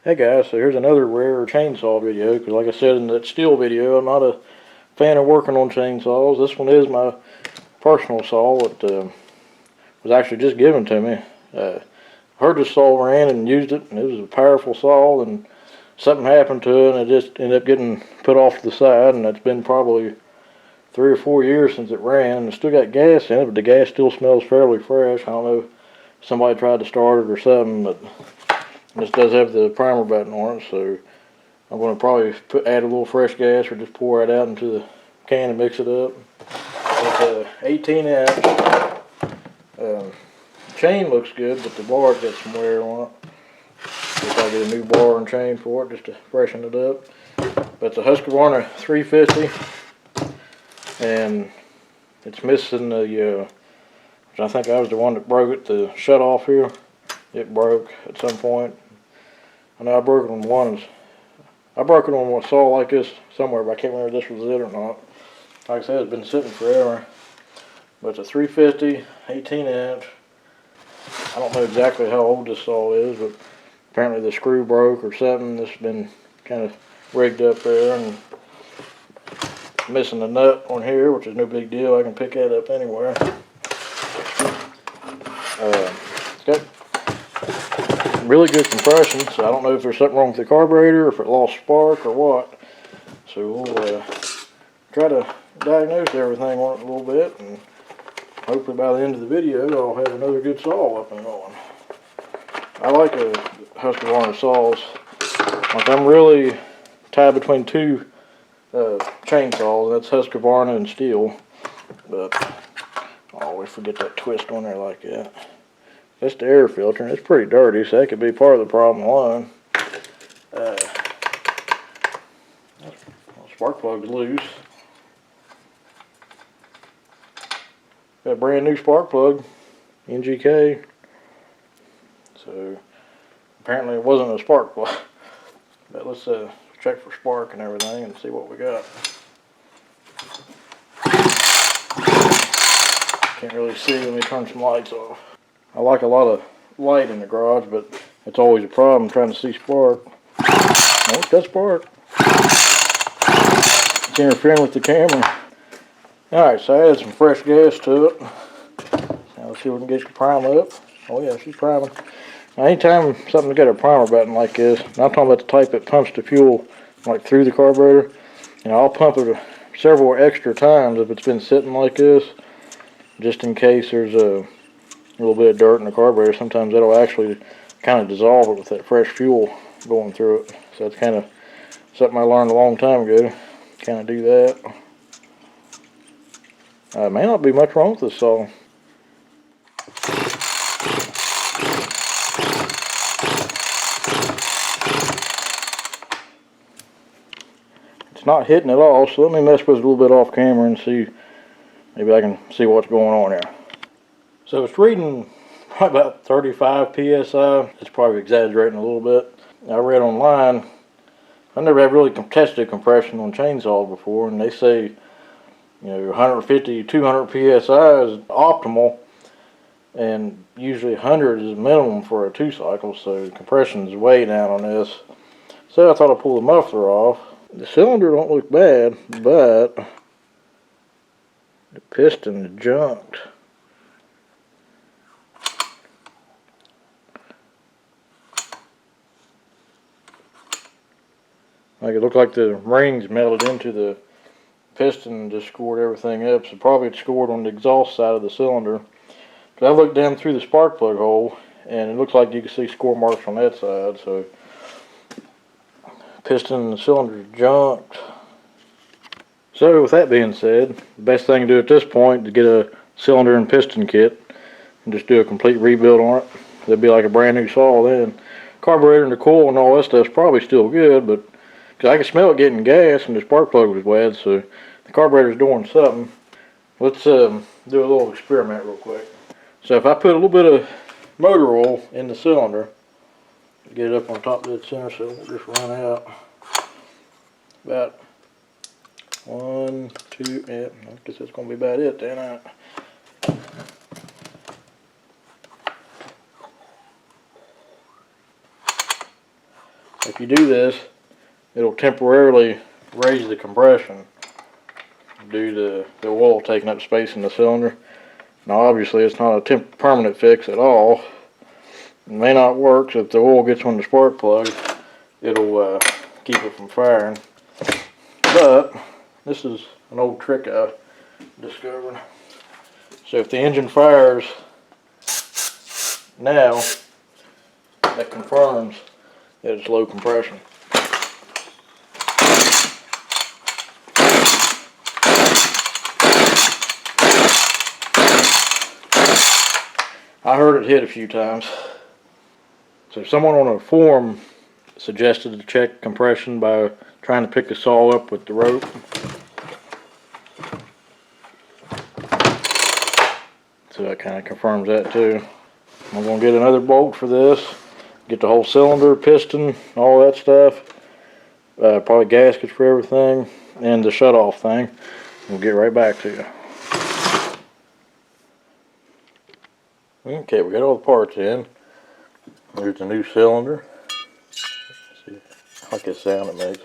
Hey guys, so here's another rare chainsaw video, because like I said in that steel video, I'm not a fan of working on chainsaws. This one is my personal saw. It was actually just given to me. Heard this saw ran and used it, and it was a powerful saw, and something happened to it, and it just ended up getting put off to the side, and it's been probably 3 or 4 years since it ran, and it's still got gas in it, but the gas still smells fairly fresh. I don't know if somebody tried to start it or something, but this does have the primer button on it, so I'm going to probably add a little fresh gas or just pour it out into the can and mix it up. It's a 18-inch. Chain looks good, but the bar's got some wear on it. If I get a new bar and chain for it just to freshen it up. But it's a Husqvarna 350, and it's missing the, which I think I was the one that broke it, the shutoff here. It broke at some point. I know I broke it on I broke it on a saw like this somewhere, but I can't remember if this was it or not. Like I said, it's been sitting forever. But it's a 350, 18-inch. I don't know exactly how old this saw is, but apparently the screw broke or something. This has been kind of rigged up there, and missing the nut on here, which is no big deal. I can pick that up anywhere. It's got really good compression, so I don't know if there's something wrong with the carburetor, if it lost spark or what. So we'll try to diagnose everything on it a little bit, and hopefully by the end of the video I'll have another good saw up and going. I like Husqvarna saws. Like, I'm really tied between two chainsaws. That's Husqvarna and steel, but I always forget that twist on there like that. That's the air filter, and it's pretty dirty, so that could be part of the problem alone. Spark plug's loose. Got a brand new spark plug, NGK. So apparently it wasn't a spark plug. But let's check for spark and everything and see what we got. Can't really see. Let me turn some lights off. I like a lot of light in the garage, but it's always a problem trying to see spark. Oh, it's got spark. It's interfering with the camera. Alright, so I added some fresh gas to it. Now let's see if we can get the primer up. Oh yeah, she's priming. Now anytime something's got a primer button like this, and I'm talking about the type that pumps the fuel like through the carburetor, I'll pump it several extra times if it's been sitting like this, just in case there's a little bit of dirt in the carburetor. Sometimes that'll actually kind of dissolve it with that fresh fuel going through it. So it's kind of something I learned a long time ago. Kind of do that. May not be much wrong with this saw. It's not hitting at all, so let me mess with it a little bit off camera and see. Maybe I can see what's going on there. So it's reading probably about 35 psi. It's probably exaggerating a little bit. I read online, I never have really tested compression on chainsaws before, and they say, 150, 200 psi is optimal, and usually 100 is minimum for a 2-cycle, so compression is way down on this. So I thought I'd pull the muffler off. The cylinder don't look bad, but the piston is junked. Like, it looked like the rings melted into the piston and just scored everything up. So probably it scored on the exhaust side of the cylinder. Because I looked down through the spark plug hole, and it looks like you can see score marks on that side. So piston and the cylinder is junked. So with that being said, the best thing to do at this point is get a cylinder and piston kit and just do a complete rebuild on it. It'll be like a brand new saw then. Carburetor and the coil and all that stuff's probably still good, but because I can smell it getting gas and the spark plug was wet, so the carburetor's doing something. Let's do a little experiment real quick. So if I put a little bit of motor oil in the cylinder, get it up on top of that center so it won't just run out. About 1, 2, yeah, I guess that's going to be about it then. if you do this, it'll temporarily raise the compression due to the oil taking up space in the cylinder. Now obviously it's not a permanent fix at all. It may not work, so if the oil gets on the spark plug, it'll keep it from firing. But this is an old trick I discovered. So if the engine fires now, that confirms that it's low compression. I heard it hit a few times. So someone on a forum suggested to check compression by trying to pick the saw up with the rope. So that kind of confirms that too. I'm going to get another bolt for this. Get the whole cylinder, piston, all that stuff. Probably gaskets for everything. And the shutoff thing. We'll get right back to you. Okay, we got all the parts in. There's the new cylinder. See, I like the sound it makes.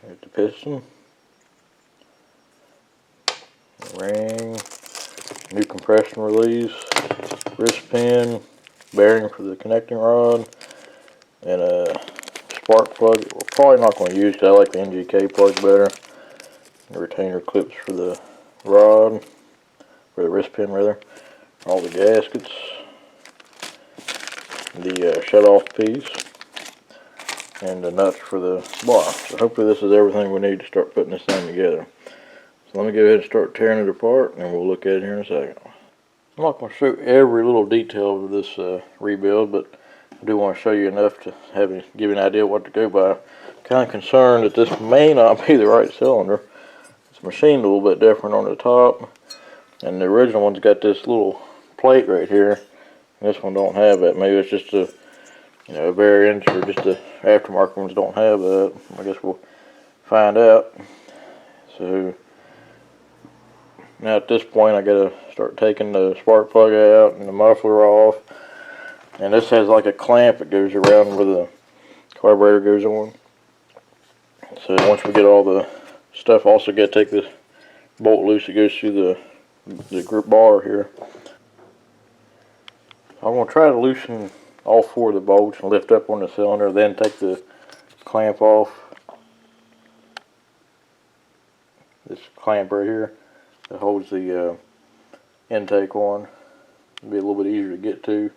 There's the piston. Ring. New compression release. Wrist pin. Bearing for the connecting rod. And a spark plug. We're probably not going to use because I like the NGK plug better. The retainer clips for the rod. For the wrist pin rather. All the gaskets, the shut-off piece, and the nuts for the block. So hopefully this is everything we need to start putting this thing together. So let me go ahead and start tearing it apart, and we'll look at it here in a second. I'm not going to show every little detail of this rebuild, but I do want to show you enough to give you an idea what to go by. I'm kind of concerned that this may not be the right cylinder. It's machined a little bit different on the top, and the original one's got this little plate right here. This one don't have it. Maybe it's just a variant, or just the aftermarket ones don't have that. I guess we'll find out. So now at this point I gotta start taking the spark plug out and the muffler off. And this has like a clamp that goes around where the carburetor goes on. So once we get all the stuff, also gotta take the bolt loose that goes through the grip bar here. I'm going to try to loosen all 4 of the bolts and lift up on the cylinder, then take the clamp off. This clamp right here that holds the intake on. It'll be a little bit easier to get to.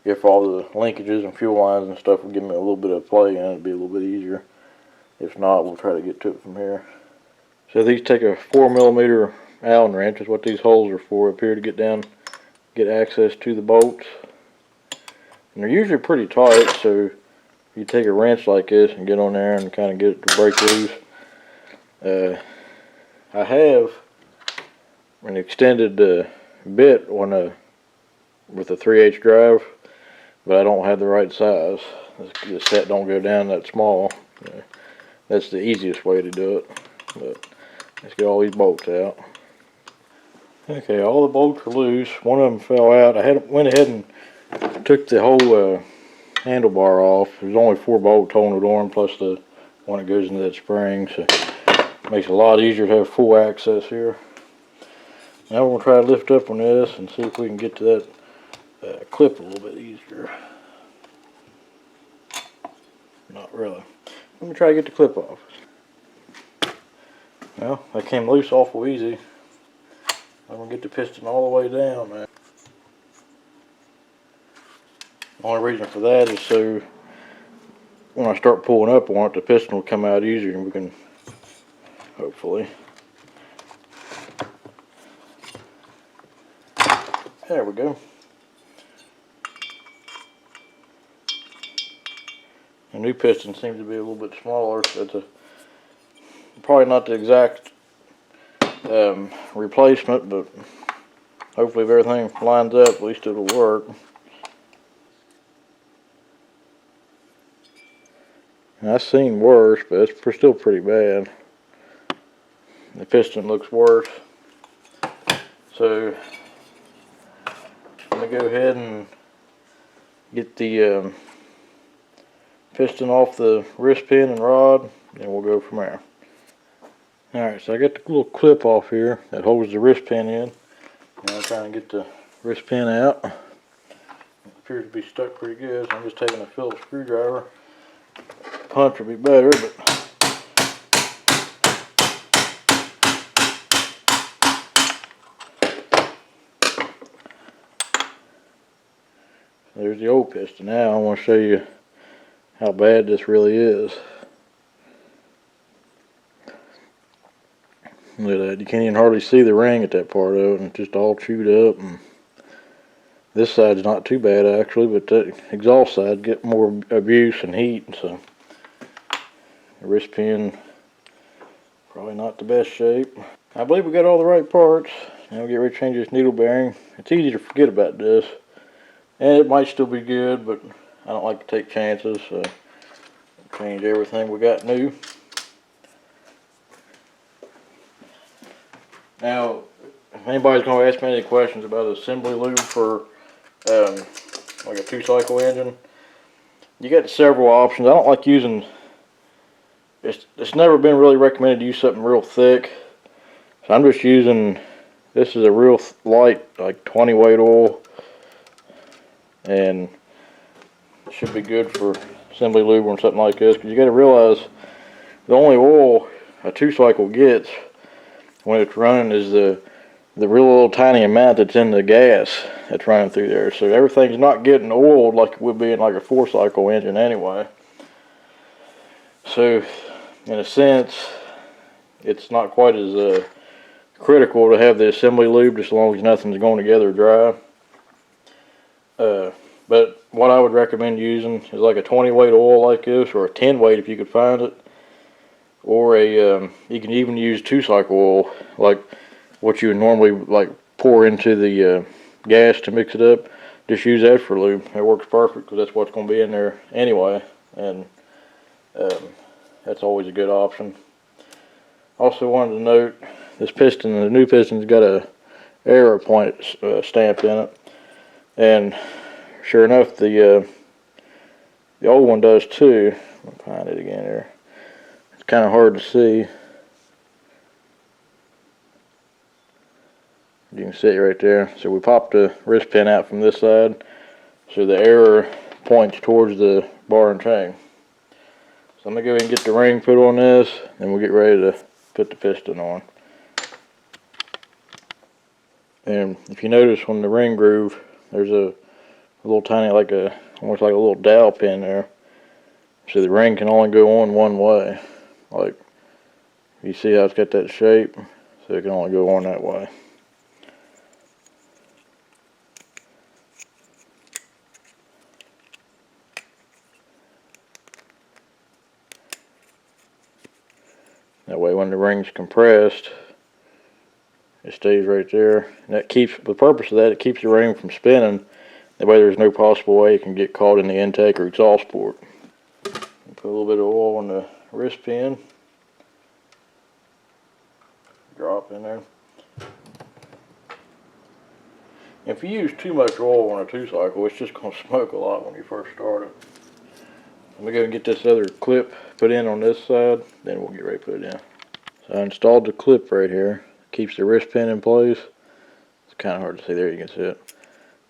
If all the linkages and fuel lines and stuff will give me a little bit of play, and it'll be a little bit easier. If not, we'll try to get to it from here. So these take a 4mm Allen wrench, is what these holes are for up here, to get access to the bolts. And they're usually pretty tight, so if you take a wrench like this and get on there and kind of get it to break loose. I have an extended bit with a 3/8 drive, but I don't have the right size. The set don't go down that small. That's the easiest way to do it. But let's get all these bolts out. Okay, all the bolts are loose. One of them fell out. I went ahead and took the whole handlebar off. There's only 4 bolts holding it on, plus the one that goes into that spring. So it makes it a lot easier to have full access here. Now we're going to try to lift up on this and see if we can get to that clip a little bit easier. Not really. Let me try to get the clip off. Well, that came loose awful easy. I'm going to get the piston all the way down now. The only reason for that is so when I start pulling up on it, the piston will come out easier and we can, hopefully. There we go. The new piston seems to be a little bit smaller, so it's probably not the exact replacement, but hopefully if everything lines up, at least it'll work. And I've seen worse, but it's still pretty bad. The piston looks worse. So I'm going to go ahead and get the piston off the wrist pin and rod, and we'll go from there. Alright, so I got the little clip off here that holds the wrist pin in. Now I'm trying to get the wrist pin out. It appears to be stuck pretty good, so I'm just taking a Phillips screwdriver. Punch would be better, but there's the old piston. Now I want to show you how bad this really is. Look at that. You can't even hardly see the ring at that part of it, and it's just all chewed up. And this side's not too bad actually, but the exhaust side get more abuse and heat, so the wrist pin probably not the best shape. I believe we got all the right parts. Now we get ready to change this needle bearing. It's easy to forget about this, and it might still be good, but I don't like to take chances, so change everything we got new. Now, if anybody's going to ask me any questions about assembly lube for like a 2-cycle engine, you got several options. I don't like using, it's never been really recommended to use something real thick, so I'm just using, this is a real light, like 20 weight oil, and it should be good for assembly lube or something like this, because you got to realize the only oil a 2-cycle gets when it's running is the real little tiny amount that's in the gas that's running through there. So everything's not getting oiled like it would be in like a 4-cycle engine anyway. So in a sense, it's not quite as critical to have the assembly lube, just as long as nothing's going together dry. But what I would recommend using is like a 20 weight oil like this, or a 10 weight if you could find it. Or a, you can even use 2-cycle oil, like what you would normally like pour into the gas to mix it up. Just use that for lube. It works perfect because that's what's going to be in there anyway, and that's always a good option. Also wanted to note, this piston, the new piston's got a arrow point stamped in it, and sure enough, the old one does too. I'll find it again here. Kind of hard to see. You can see it right there. So we popped the wrist pin out from this side, so the arrow points towards the bar and chain. So I'm gonna go ahead and get the ring put on this, and we'll get ready to put the piston on. And if you notice on the ring groove, there's a little tiny, like almost like a little dowel pin there. So the ring can only go on one way. Like, you see how it's got that shape, so it can only go on that way. That way when the ring's compressed, it stays right there. And that keeps, the purpose of that, it keeps the ring from spinning. That way there's no possible way it can get caught in the intake or exhaust port. Put a little bit of oil on the wrist pin. Drop in there. If you use too much oil on a 2-cycle, it's just going to smoke a lot when you first start it. Let me go and get this other clip put in on this side, then we'll get ready to put it in. So I installed the clip right here. Keeps the wrist pin in place. It's kind of hard to see there, you can see it.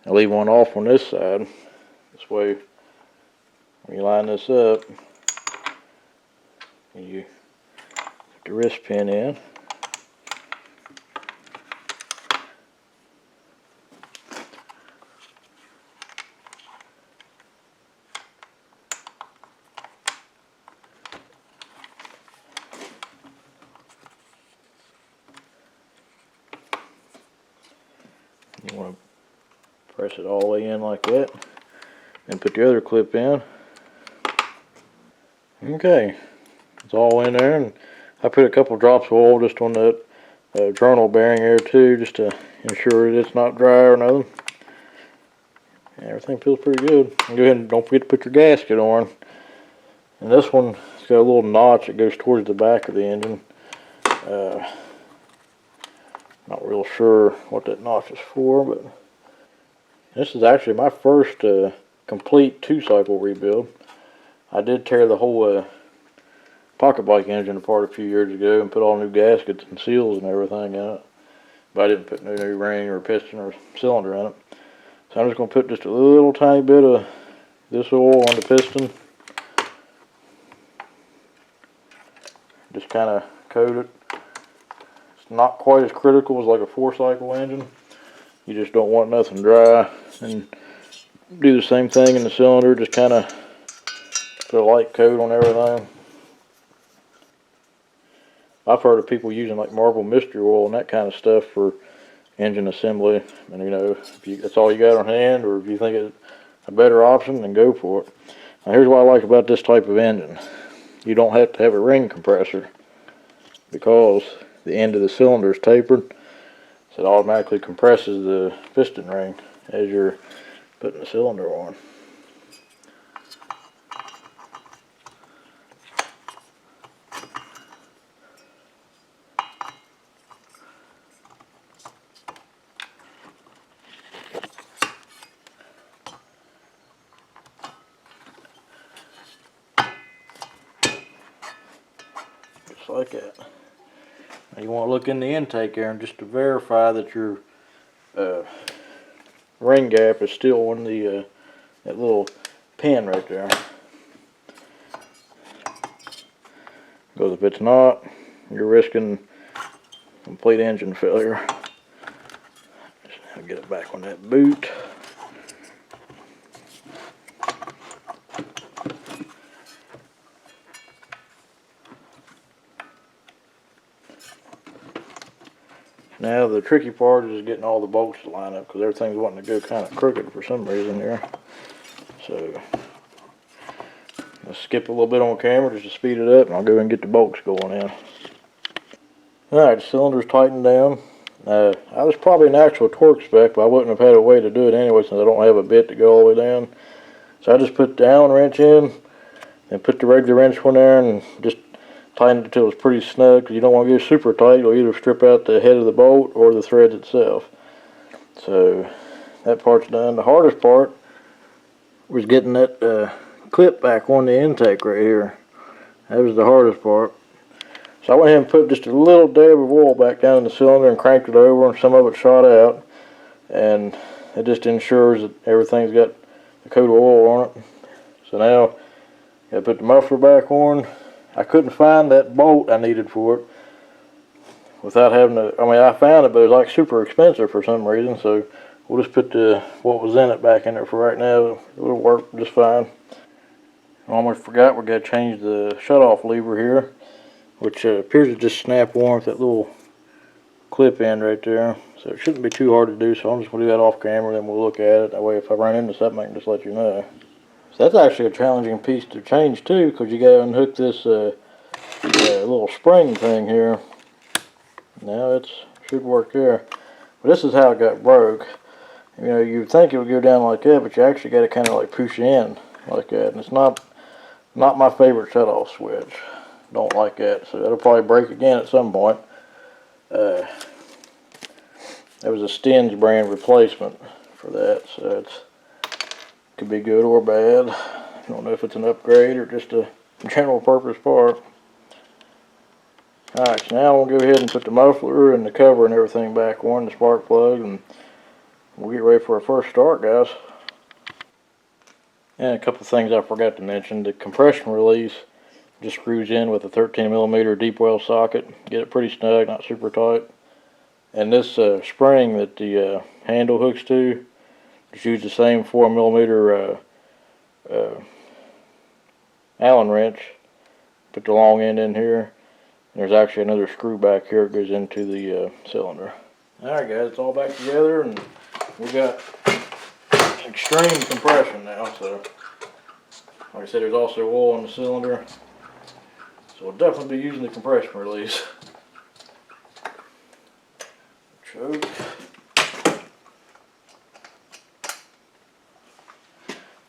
I leave one off on this side. This way, when you line this up, you put the wrist pin in. You want to press it all the way in like that, and put the other clip in. Okay, it's all in there, and I put a couple drops of oil just on that journal bearing there too, just to ensure that it's not dry or nothing. And everything feels pretty good. And go ahead and don't forget to put your gasket on. And this one, it's got a little notch that goes towards the back of the engine. Not real sure what that notch is for, but this is actually my first complete 2-cycle rebuild. I did tear the whole pocket bike engine apart a few years ago and put all new gaskets and seals and everything in it. But I didn't put no new ring or piston or cylinder in it. So I'm just going to put just a little tiny bit of this oil on the piston. Just kind of coat it. It's not quite as critical as like a 4-cycle engine. You just don't want nothing dry. And do the same thing in the cylinder. Just kind of put a light coat on everything. I've heard of people using like marble mystery oil and that kind of stuff for engine assembly. And you know, if that's all you got on hand, or if you think it's a better option, then go for it. Now here's what I like about this type of engine. You don't have to have a ring compressor because the end of the cylinder is tapered. So it automatically compresses the piston ring as you're putting the cylinder on. Like that. Now you want to look in the intake there and just to verify that your ring gap is still on the that little pin right there. Because if it's not, you're risking complete engine failure. I'll get it back on that boot. Now the tricky part is getting all the bolts to line up because everything's wanting to go kind of crooked for some reason here. So let's skip a little bit on camera just to speed it up, and I'll go and get the bolts going in. Alright, the cylinder's tightened down. I was probably an actual torque spec, but I wouldn't have had a way to do it anyway since I don't have a bit to go all the way down. So I just put the Allen wrench in and put the regular wrench on there and just tighten it until it's pretty snug, because you don't want to go super tight. You'll either strip out the head of the bolt or the threads itself. So that part's done. The hardest part was getting that clip back on the intake right here. That was the hardest part. So I went ahead and put just a little dab of oil back down in the cylinder and cranked it over, and some of it shot out. And it just ensures that everything's got a coat of oil on it. So now I put the muffler back on. I couldn't find that bolt I needed for it without having to, I mean, I found it, but it was like super expensive for some reason, so we'll just put what was in it back in there for right now. It'll work just fine. I almost forgot we're going to change the shutoff lever here, which appears to just snap on with that little clip end right there. So it shouldn't be too hard to do, so I'm just going to do that off camera, then we'll look at it. That way if I run into something, I can just let you know. So that's actually a challenging piece to change too, because you got to unhook this little spring thing here. Now it should work there. But this is how it got broke. You know, you'd think it would go down like that, but you actually got to kind of like push in like that. And it's not my favorite shutoff switch. Don't like that. So it'll probably break again at some point. There was a Stens brand replacement for that, so it's could be good or bad. I don't know if it's an upgrade or just a general purpose part. Alright, so now we'll go ahead and put the muffler and the cover and everything back on, the spark plug, and we'll get ready for our first start, guys. And a couple of things I forgot to mention. The compression release just screws in with a 13mm deep well socket. Get it pretty snug, not super tight. And this spring that the handle hooks to, just use the same 4mm Allen wrench. Put the long end in here. And there's actually another screw back here that goes into the cylinder. Alright guys, it's all back together, and we got extreme compression now. So like I said, there's also oil in the cylinder. So we'll definitely be using the compression release. Choke.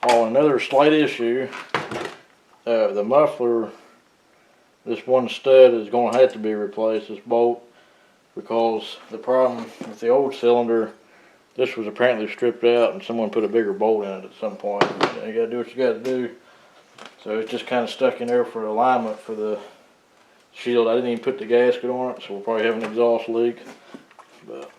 Oh, another slight issue, the muffler, this one stud is going to have to be replaced, this bolt, because the problem with the old cylinder, this was apparently stripped out and someone put a bigger bolt in it at some point. You got to do what you got to do. So it's just kind of stuck in there for alignment for the shield. I didn't even put the gasket on it, so we'll probably have an exhaust leak. But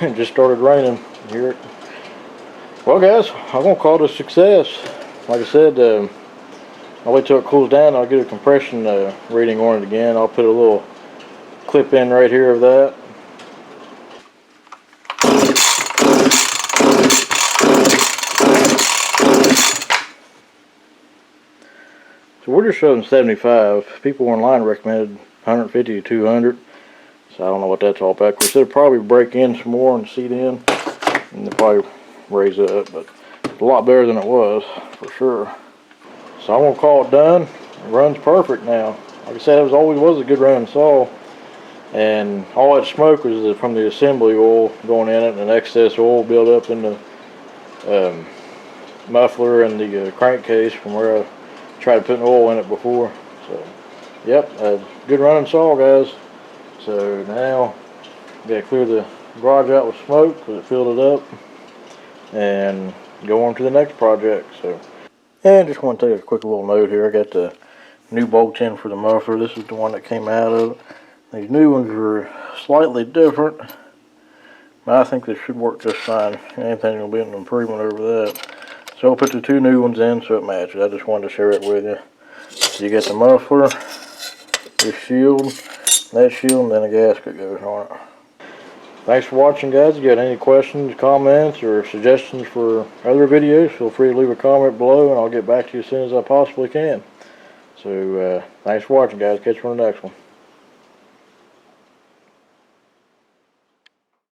it just started raining. Hear it? Well, guys, I'm gonna call it a success. Like I said, I'll wait till it cools down. I'll get a compression reading on it again. I'll put a little clip in right here of that. So we're just showing 75. People online recommended 150 to 200. So I don't know what that's all about. Of course, it'll probably break in some more and seat in, and they'll probably raise up, but it's a lot better than it was, for sure. So I'm gonna call it done. It runs perfect now. Like I said, it always was a good running saw, and all that smoke was from the assembly oil going in it, and excess oil built up in the muffler and the crankcase from where I tried putting oil in it before. So, yep, good running saw, guys. So now, gotta clear the garage out with smoke because it filled it up, and go on to the next project. So, and just want to take a quick little note here. I got the new bolts in for the muffler. This is the one that came out of it. These new ones are slightly different, but I think they should work just fine. Anything will be an improvement over that. So I'll put the two new ones in so it matches. I just wanted to share it with you. So you got the muffler, this shield, that shield, and then a gasket goes on it. Thanks for watching, guys. If you got any questions, comments, or suggestions for other videos, feel free to leave a comment below, and I'll get back to you as soon as I possibly can. So, thanks for watching, guys. Catch you on the next one.